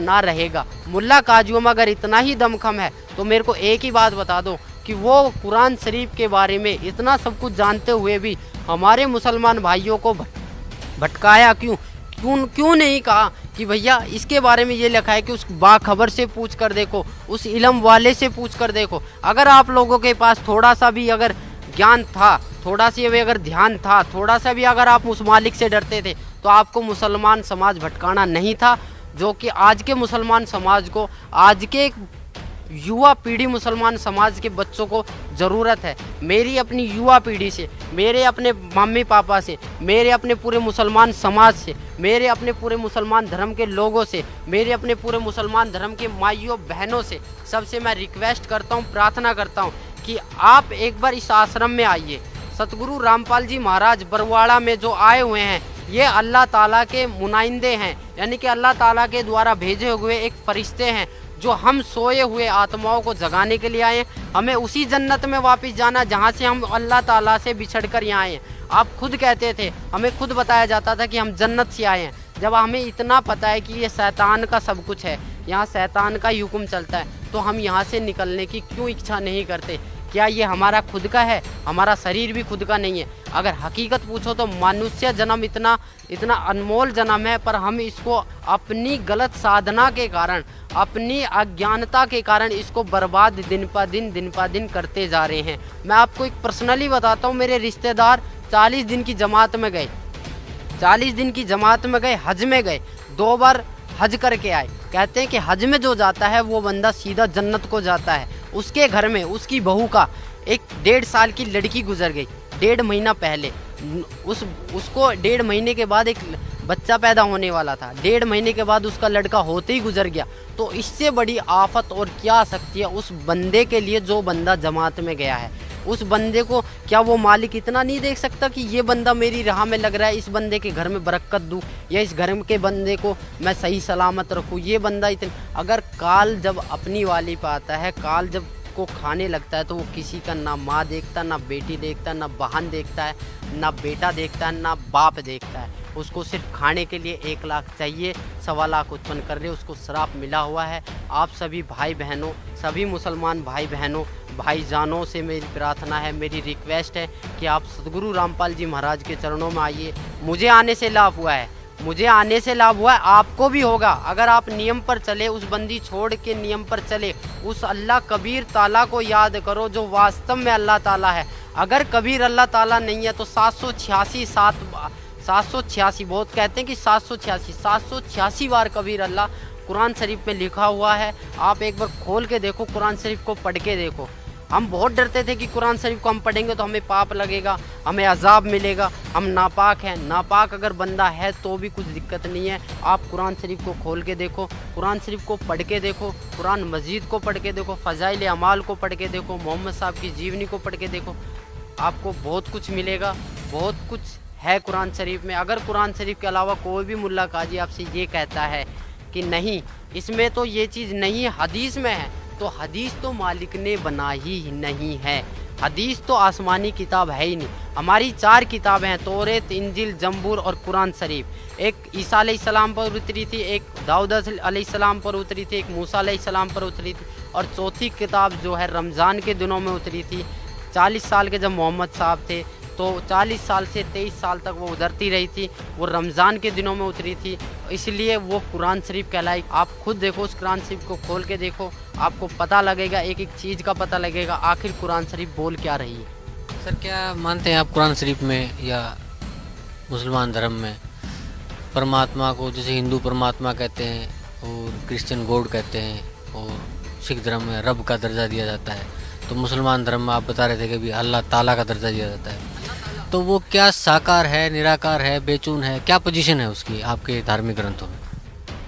ना रहेगा। मुल्ला काजियों में अगर इतना ही दमखम है तो मेरे को एक ही बात बता दो कि वो कुरान शरीफ के बारे में इतना सब कुछ जानते हुए भी हमारे मुसलमान भाइयों को भटकाया क्यों नहीं कहा कि भैया इसके बारे में ये लिखा है कि उस बाखबर से पूछ कर देखो, उस इल्म वाले से पूछ कर देखो। अगर आप लोगों के पास थोड़ा सा भी अगर ज्ञान था, थोड़ा सा भी अगर ध्यान था, थोड़ा सा भी अगर आप उस मालिक से डरते थे तो आपको मुसलमान समाज भटकाना नहीं था, जो कि आज के मुसलमान समाज को, आज के युवा पीढ़ी मुसलमान समाज के बच्चों को ज़रूरत है। मेरी अपनी युवा पीढ़ी से, मेरे अपने मम्मी पापा से, मेरे अपने पूरे मुसलमान समाज से, मेरे अपने पूरे मुसलमान धर्म के लोगों से, मेरे अपने पूरे मुसलमान धर्म के माइयों बहनों से, सबसे मैं रिक्वेस्ट करता हूँ, प्रार्थना करता हूँ कि आप एक बार इस आश्रम में आइए। सतगुरु रामपाल जी महाराज बरवाड़ा में जो आए हुए हैं, ये अल्लाह ताला के मुनाइंदे हैं, यानी कि अल्लाह ताला के द्वारा भेजे हुए एक फरिश्ते हैं जो हम सोए हुए आत्माओं को जगाने के लिए आए हैं। हमें उसी जन्नत में वापस जाना जहाँ से हम अल्लाह ताला से बिछड़ कर यहाँ आए हैं। आप खुद कहते थे, हमें खुद बताया जाता था कि हम जन्नत से आए हैं। जब हमें इतना पता है कि ये शैतान का सब कुछ है, यहाँ शैतान का ही हुक्म चलता है, तो हम यहाँ से निकलने की क्यों इच्छा नहीं करते? क्या ये हमारा खुद का है? हमारा शरीर भी खुद का नहीं है। अगर हकीकत पूछो तो मनुष्य जन्म इतना अनमोल जन्म है, पर हम इसको अपनी गलत साधना के कारण, अपनी अज्ञानता के कारण इसको बर्बाद दिन पा दिन करते जा रहे हैं। मैं आपको एक पर्सनली बताता हूँ, मेरे रिश्तेदार 40 दिन की जमात में गए, 40 दिन की जमात में गए, हज में गए, 2 बार हज करके आए। कहते हैं कि हज में जो जाता है वो बंदा सीधा जन्नत को जाता है। उसके घर में उसकी बहू का एक 1.5 साल की लड़की गुजर गई, 1.5 महीना पहले। उसको 1.5 महीने के बाद एक बच्चा पैदा होने वाला था, 1.5 महीने के बाद उसका लड़का होते ही गुजर गया। तो इससे बड़ी आफत और क्या आ सकती है उस बंदे के लिए जो बंदा जमात में गया है? उस बंदे को क्या वो मालिक इतना नहीं देख सकता कि ये बंदा मेरी राह में लग रहा है, इस बंदे के घर में बरकत दूँ या इस घर के बंदे को मैं सही सलामत रखूँ? ये बंदा इतना, अगर काल जब अपनी वाली पे आता है, काल जब को खाने लगता है तो वो किसी का ना माँ देखता, ना बेटी देखता, ना बहन देखता है, ना बेटा देखता है, ना बाप देखता है। उसको सिर्फ खाने के लिए 1 लाख चाहिए, 1.25 लाख उत्पन्न कर रहे, उसको श्राप मिला हुआ है। आप सभी भाई बहनों, सभी मुसलमान भाई बहनों, भाईजानों से मेरी प्रार्थना है, मेरी रिक्वेस्ट है कि आप सतगुरु रामपाल जी महाराज के चरणों में आइए। मुझे आने से लाभ हुआ है, मुझे आने से लाभ हुआ है, आपको भी होगा अगर आप नियम पर चले, उस बंदी छोड़ के नियम पर चले। उस अल्लाह कबीर ताला को याद करो जो वास्तव में अल्लाह ताला है। अगर कबीर अल्लाह ताला नहीं है तो 786 बहुत कहते हैं कि 786 बार कबीर अल्लाह कुरान शरीफ में लिखा हुआ है। आप एक बार खोल के देखो, कुरान शरीफ को पढ़ के देखो। हम बहुत डरते थे कि कुरान शरीफ को हम पढ़ेंगे तो हमें पाप लगेगा, हमें अजाब मिलेगा, हम नापाक हैं। नापाक अगर बंदा है तो भी कुछ दिक्कत नहीं है। आप कुरान शरीफ को खोल के देखो, कुरान शरीफ को पढ़ के देखो, कुरान मजीद को पढ़ के देखो, फ़ज़ाइल अमाल को पढ़ के देखो, मोहम्मद साहब की जीवनी को पढ़ के देखो, आपको बहुत कुछ मिलेगा। बहुत कुछ है कुरान शरीफ में। अगर कुरान शरीफ के अलावा कोई भी मुल्ला काजी आपसे ये कहता है कि नहीं इसमें तो ये चीज़ नहीं है, हदीस में है, तो हदीस तो मालिक ने बनाई ही नहीं है। हदीस तो आसमानी किताब है ही नहीं। हमारी 4 किताबें हैं, तौरेत, इंजिल, जंबूर और कुरान शरीफ। एक ईसा अलैहिस्सलाम पर उतरी थी, एक दाऊद अलैहिस्सलाम पर उतरी थी, एक मूसा अलैहिस्सलाम पर उतरी थी, और चौथी किताब जो है रमज़ान के दिनों में उतरी थी। 40 साल के जब मोहम्मद साहब थे तो 40 साल से 23 साल तक वो उतरती रही थी, वो रमज़ान के दिनों में उतरी थी, इसलिए वो कुरान शरीफ कहलाई। आप खुद देखो, उस कुरान शरीफ को खोल के देखो, आपको पता लगेगा, एक एक चीज़ का पता लगेगा आखिर कुरान शरीफ बोल क्या रही है। सर क्या मानते हैं आप कुरान शरीफ में या मुसलमान धर्म में परमात्मा को, जैसे हिंदू परमात्मा कहते हैं और क्रिश्चियन गॉड कहते हैं, और सिख धर्म में रब का दर्जा दिया जाता है, तो मुसलमान धर्म में आप बता रहे थे कि भी अल्लाह ताला का दर्जा दिया जाता है, तो वो क्या साकार है, निराकार है, बेचून है, क्या पोजीशन है उसकी आपके धार्मिक ग्रंथों में?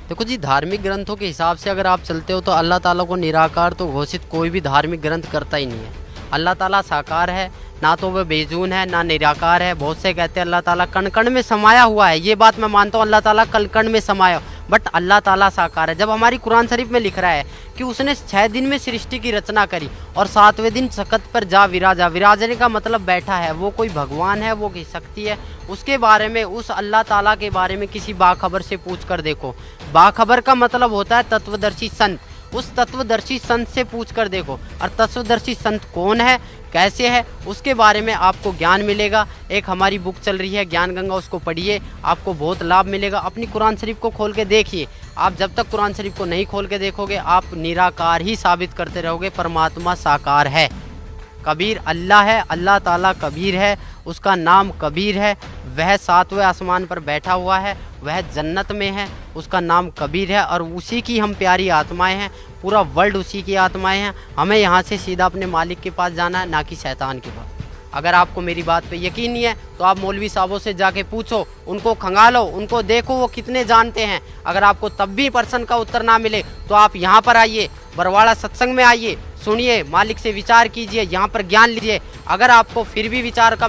देखो जी, धार्मिक ग्रंथों के हिसाब से अगर आप चलते हो तो अल्लाह ताला को निराकार तो घोषित कोई भी धार्मिक ग्रंथ करता ही नहीं है। अल्लाह ताला साकार है, ना तो वह बेजून है ना निराकार है। बहुत से कहते हैं अल्लाह ताला कण कण में समाया हुआ है, ये बात मैं मानता हूँ, अल्लाह ताला कण कण में समाया, बट अल्लाह ताला साकार है। जब हमारी कुरान शरीफ में लिख रहा है कि उसने 6 दिन में सृष्टि की रचना करी और 7वें दिन सखत पर जा विराजा, विराजने का मतलब बैठा है, वो कोई भगवान है, वो कोई शक्ति है, उसके बारे में, उस अल्लाह ताला के बारे में किसी बाखबर से पूछ कर देखो। बाखबर का मतलब होता है तत्वदर्शी संत, उस तत्वदर्शी संत से पूछ कर देखो, और तत्वदर्शी संत कौन है, कैसे है, उसके बारे में आपको ज्ञान मिलेगा। एक हमारी बुक चल रही है ज्ञान गंगा, उसको पढ़िए, आपको बहुत लाभ मिलेगा। अपनी कुरान शरीफ को खोल के देखिए, आप जब तक कुरान शरीफ को नहीं खोल के देखोगे आप निराकार ही साबित करते रहोगे। परमात्मा साकार है, कबीर अल्लाह है, अल्लाह ताला कबीर है, उसका नाम कबीर है, वह 7वें आसमान पर बैठा हुआ है, वह जन्नत में है, उसका नाम कबीर है, और उसी की हम प्यारी आत्माएं हैं, पूरा वर्ल्ड उसी की आत्माएं हैं। हमें यहाँ से सीधा अपने मालिक के पास जाना है, ना कि शैतान के पास। अगर आपको मेरी बात पे यकीन नहीं है तो आप मौलवी साहबों से जाके पूछो, उनको खंगालो, उनको देखो वो कितने जानते हैं। अगर आपको तब भी प्रश्न का उत्तर ना मिले तो आप यहाँ पर आइए, बरवाड़ा सत्संग में आइए, सुनिए, मालिक से विचार कीजिए, यहाँ पर ज्ञान लीजिए। अगर आपको फिर भी विचार का,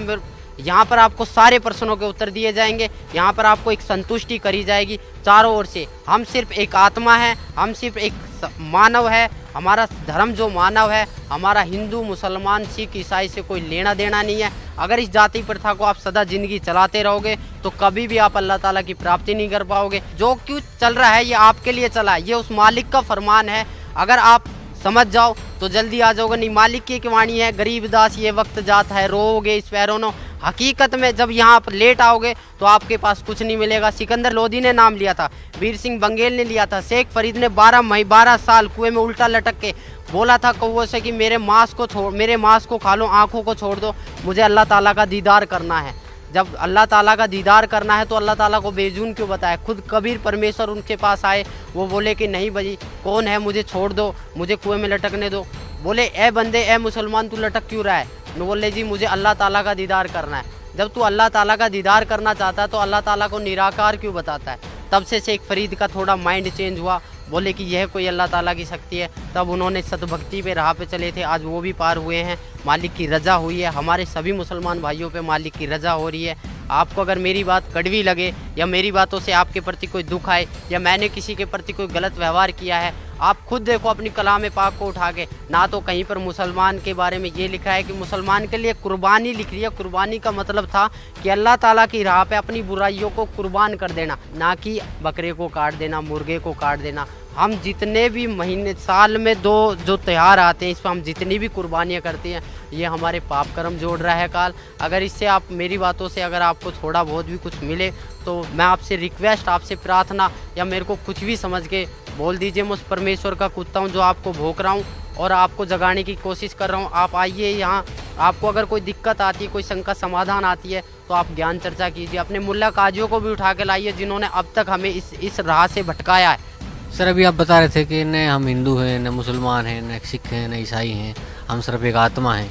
यहाँ पर आपको सारे प्रश्नों के उत्तर दिए जाएंगे, यहाँ पर आपको एक संतुष्टि करी जाएगी चारों ओर से। हम सिर्फ एक आत्मा है, हम सिर्फ एक मानव है, हमारा धर्म जो मानव है, हमारा हिंदू, मुसलमान, सिख, ईसाई से कोई लेना देना नहीं है। अगर इस जाति प्रथा को आप सदा जिंदगी चलाते रहोगे तो कभी भी आप अल्लाह ताला की प्राप्ति नहीं कर पाओगे। जो क्यों चल रहा है ये आपके लिए चला है, ये उस मालिक का फरमान है। अगर आप समझ जाओ तो जल्दी आ जाओगे, नहीं मालिक की वाणी है, गरीब दास ये वक्त जाता है, रोओगे इस पैरों। हकीकत में जब यहाँ पर लेट आओगे तो आपके पास कुछ नहीं मिलेगा। सिकंदर लोधी ने नाम लिया था, वीर सिंह बंगेल ने लिया था, शेख फरीद ने 12 साल कुएं में उल्टा लटक के बोला था कौवों से कि मेरे मांस को खा लो, आँखों को छोड़ दो, मुझे अल्लाह ताला का दीदार करना है। जब अल्लाह ताला का दीदार करना है तो अल्लाह ताला को बेजून क्यों बताया? खुद कबीर परमेश्वर उनके पास आए, वो बोले कि नहीं भाई कौन है, मुझे छोड़ दो, मुझे कुएं में लटकने दो। बोले ए बंदे, ए मुसलमान, तू लटक क्यों रहा है? तो बोले जी मुझे अल्लाह ताला का दीदार करना है। जब तू अल्लाह ताला का दीदार करना चाहता है तो अल्लाह ताला को निराकार क्यों बताता है? तब से शेख फरीद का थोड़ा माइंड चेंज हुआ, बोले कि यह कोई अल्लाह ताला की शक्ति है। तब उन्होंने सतभक्ति पे राह पे चले थे, आज वो भी पार हुए हैं, मालिक की रज़ा हुई है। हमारे सभी मुसलमान भाइयों पे मालिक की रज़ा हो रही है। आपको अगर मेरी बात कड़वी लगे या मेरी बातों से आपके प्रति कोई दुख आए या मैंने किसी के प्रति कोई गलत व्यवहार किया है, आप खुद देखो अपनी कलाम पाक को उठा के, ना तो कहीं पर मुसलमान के बारे में ये लिखा है कि मुसलमान के लिए कुर्बानी लिख रही है। कुर्बानी का मतलब था कि अल्लाह ताला की राह पे अपनी बुराइयों को कुर्बान कर देना, ना कि बकरे को काट देना, मुर्गे को काट देना। हम जितने भी महीने, साल में 2 जो त्यौहार आते हैं, इस पर हम जितनी भी कुर्बानियाँ करते हैं, ये हमारे पाप कर्म जोड़ रहा है काल। अगर इससे आप मेरी बातों से अगर आपको थोड़ा बहुत भी कुछ मिले तो मैं आपसे रिक्वेस्ट, आपसे प्रार्थना, या मेरे को कुछ भी समझ के बोल दीजिए, मैं उस परमेश्वर का कुत्ता हूँ जो आपको भोंक रहा हूँ और आपको जगाने की कोशिश कर रहा हूँ। आप आइए यहाँ, आपको अगर कोई दिक्कत आती है, कोई शंका समाधान आती है तो आप ज्ञान चर्चा कीजिए। अपने मुल्ला काजियों को भी उठा के लाइए जिन्होंने अब तक हमें इस राह से भटकाया है। सर अभी आप बता रहे थे कि न हम हिंदू हैं, न मुसलमान हैं, न सिख हैं, न ईसाई हैं, हम सिर्फ एक आत्मा हैं,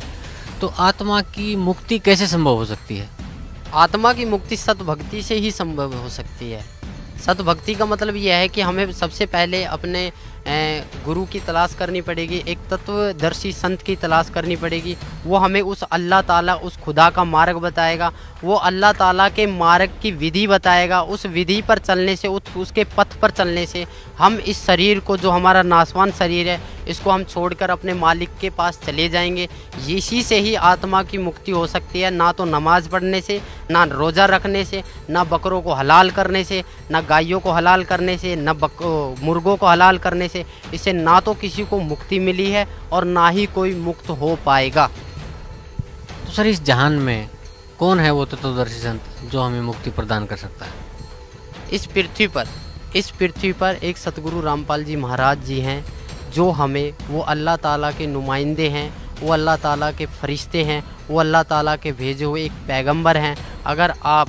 तो आत्मा की मुक्ति कैसे संभव हो सकती है? आत्मा की मुक्ति सतभक्ति से ही संभव हो सकती है। सतभक्ति का मतलब यह है कि हमें सबसे पहले अपने गुरु की तलाश करनी पड़ेगी, एक तत्वदर्शी संत की तलाश करनी पड़ेगी। वो हमें उस अल्लाह ताला, उस खुदा का मार्ग बताएगा, वो अल्लाह ताला के मार्ग की विधि बताएगा। उस विधि पर चलने से, उसके पथ पर चलने से हम इस शरीर को, जो हमारा नासवान शरीर है, इसको हम छोड़कर अपने मालिक के पास चले जाएंगे। इसी से ही आत्मा की मुक्ति हो सकती है, ना तो नमाज पढ़ने से, ना रोज़ा रखने से, ना बकरों को हलाल करने से, ना गायों को हलाल करने से, ना मुर्गों को हलाल करने से। इससे ना तो किसी को मुक्ति मिली है और ना ही कोई मुक्त हो पाएगा। तो सर, इस जहान में कौन है वो तत्वदर्शी संत जो हमें मुक्ति प्रदान कर सकता है? इस पृथ्वी पर एक सतगुरु रामपाल जी महाराज जी हैं, जो हमें, वो अल्लाह ताला के नुमाइंदे हैं, वो अल्लाह ताला के फरिश्ते हैं, वो अल्लाह ताला के भेजे हुए एक पैगंबर हैं। अगर आप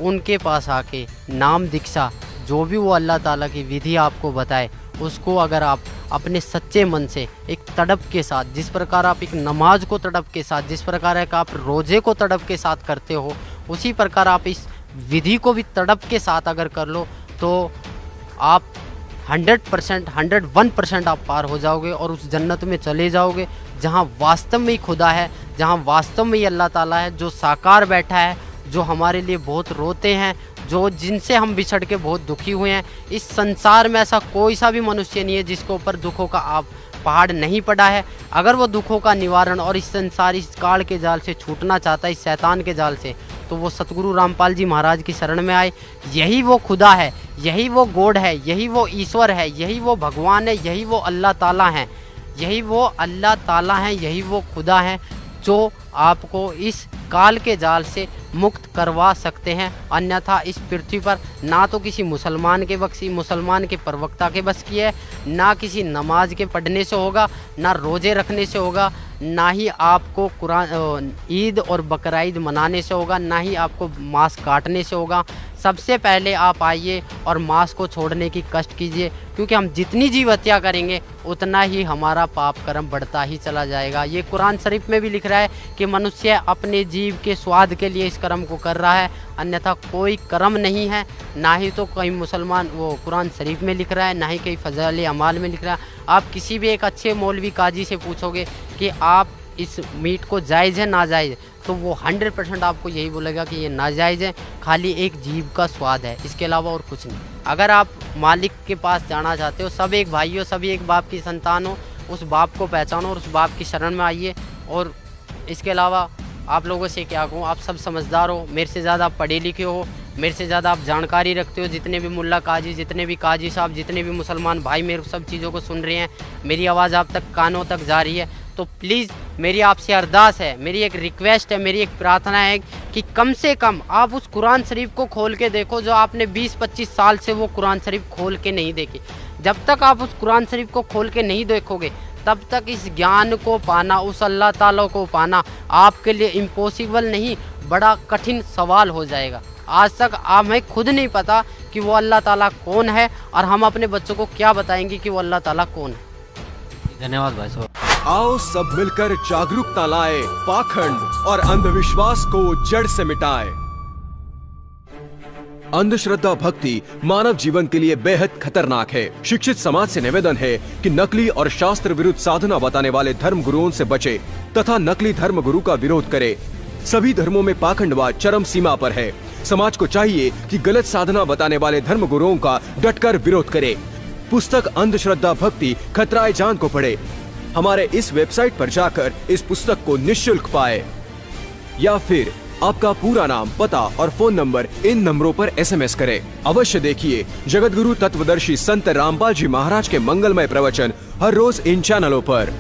उनके पास आके नाम दीक्षा, जो भी वो अल्लाह ताला की विधि आपको बताए, उसको अगर आप अपने सच्चे मन से एक तड़प के साथ, जिस प्रकार आप एक नमाज को तड़प के साथ, जिस प्रकार एक आप रोज़े को तड़प के साथ करते हो, उसी प्रकार आप इस विधि को भी तड़प के साथ अगर कर लो, तो आप 100%, 101% आप पार हो जाओगे और उस जन्नत में चले जाओगे, जहाँ वास्तव में ही खुदा है, जहाँ वास्तव में ही अल्लाह ताला है, जो साकार बैठा है, जो हमारे लिए बहुत रोते हैं, जो जिनसे हम बिछड़ के बहुत दुखी हुए हैं। इस संसार में ऐसा कोई सा भी मनुष्य नहीं है जिसके ऊपर दुखों का आप पहाड़ नहीं पड़ा है। अगर वो दुखों का निवारण और इस संसार, इस काल के जाल से छूटना चाहता है, इस शैतान के जाल से, तो वो सतगुरु रामपाल जी महाराज की शरण में आए। यही वो खुदा है, यही वो गॉड है, यही वो ईश्वर है, यही वो भगवान है, यही वो अल्लाह ताला है, यही वो अल्लाह ताला है, यही वो खुदा है, जो आपको इस काल के जाल से मुक्त करवा सकते हैं। अन्यथा इस पृथ्वी पर ना तो किसी मुसलमान के प्रवक्ता के बस की है, ना किसी नमाज के पढ़ने से होगा, ना रोज़े रखने से होगा, ना ही आपको कुरान, ईद और बकरीद मनाने से होगा, ना ही आपको मांस काटने से होगा। सबसे पहले आप आइए और मांस को छोड़ने की कष्ट कीजिए, क्योंकि हम जितनी जीव हत्या करेंगे उतना ही हमारा पाप कर्म बढ़ता ही चला जाएगा। ये कुरान शरीफ में भी लिख रहा है कि मनुष्य अपने जीव के स्वाद के लिए इस कर्म को कर रहा है, अन्यथा कोई कर्म नहीं है। ना ही तो कहीं मुसलमान वो कुरान शरीफ में लिख रहा है, ना ही कहीं फज़ाइल अमाल में लिख रहा है। आप किसी भी एक अच्छे मौलवी काजी से पूछोगे कि आप इस मीट को जायज़ है नाजायज़, तो वो 100% आपको यही बोलेगा कि ये नाजायज़ है, खाली एक जीव का स्वाद है, इसके अलावा और कुछ नहीं। अगर आप मालिक के पास जाना चाहते हो, सब एक भाई हो, सभी एक बाप की संतान हो, उस बाप को पहचानो और उस बाप की शरण में आइए। और इसके अलावा आप लोगों से क्या कहूँ, आप सब समझदार हो, मेरे से ज़्यादा आप पढ़े लिखे हो, मेरे से ज़्यादा आप जानकारी रखते हो। जितने भी मुल्ला काजी, जितने भी काजी साहब, जितने भी मुसलमान भाई मेरे सब चीज़ों को सुन रहे हैं, मेरी आवाज़ आप तक कानों तक जा रही है, तो प्लीज़ मेरी आपसे अरदास है, मेरी एक रिक्वेस्ट है, मेरी एक प्रार्थना है कि कम से कम आप उस कुरान शरीफ को खोल के देखो, जो आपने 20-25 साल से वो कुरान शरीफ खोल के नहीं देखी। जब तक आप उस कुरान शरीफ को खोल के नहीं देखोगे, तब तक इस ज्ञान को पाना, उस अल्लाह ताला को पाना आपके लिए इम्पॉसिबल नहीं, बड़ा कठिन सवाल हो जाएगा। आज तक हमें खुद नहीं पता कि वो अल्लाह ताला कौन है, और हम अपने बच्चों को क्या बताएंगे कि वो अल्लाह ताला कौन है। धन्यवाद भाई साहब। आओ सब मिलकर जागरूकता लाए, पाखंड और अंधविश्वास को जड़ से मिटाए। अंधश्रद्धा भक्ति मानव जीवन के लिए बेहद खतरनाक है। शिक्षित समाज से निवेदन है कि नकली और शास्त्र विरुद्ध साधना बताने वाले धर्म गुरुओं से बचे तथा नकली धर्म गुरु का विरोध करे। सभी धर्मों में पाखंडवाद चरम सीमा पर है। समाज को चाहिए कि गलत साधना बताने वाले धर्म गुरुओं का डटकर विरोध करे। पुस्तक अंधश्रद्धा भक्ति खतराए जान को पढ़े। हमारे इस वेबसाइट पर जाकर इस पुस्तक को निःशुल्क पाए, या फिर आपका पूरा नाम, पता और फोन नंबर इन नंबरों पर SMS करें। अवश्य देखिए जगत गुरु तत्वदर्शी संत रामपाल जी महाराज के मंगलमय प्रवचन हर रोज इन चैनलों पर।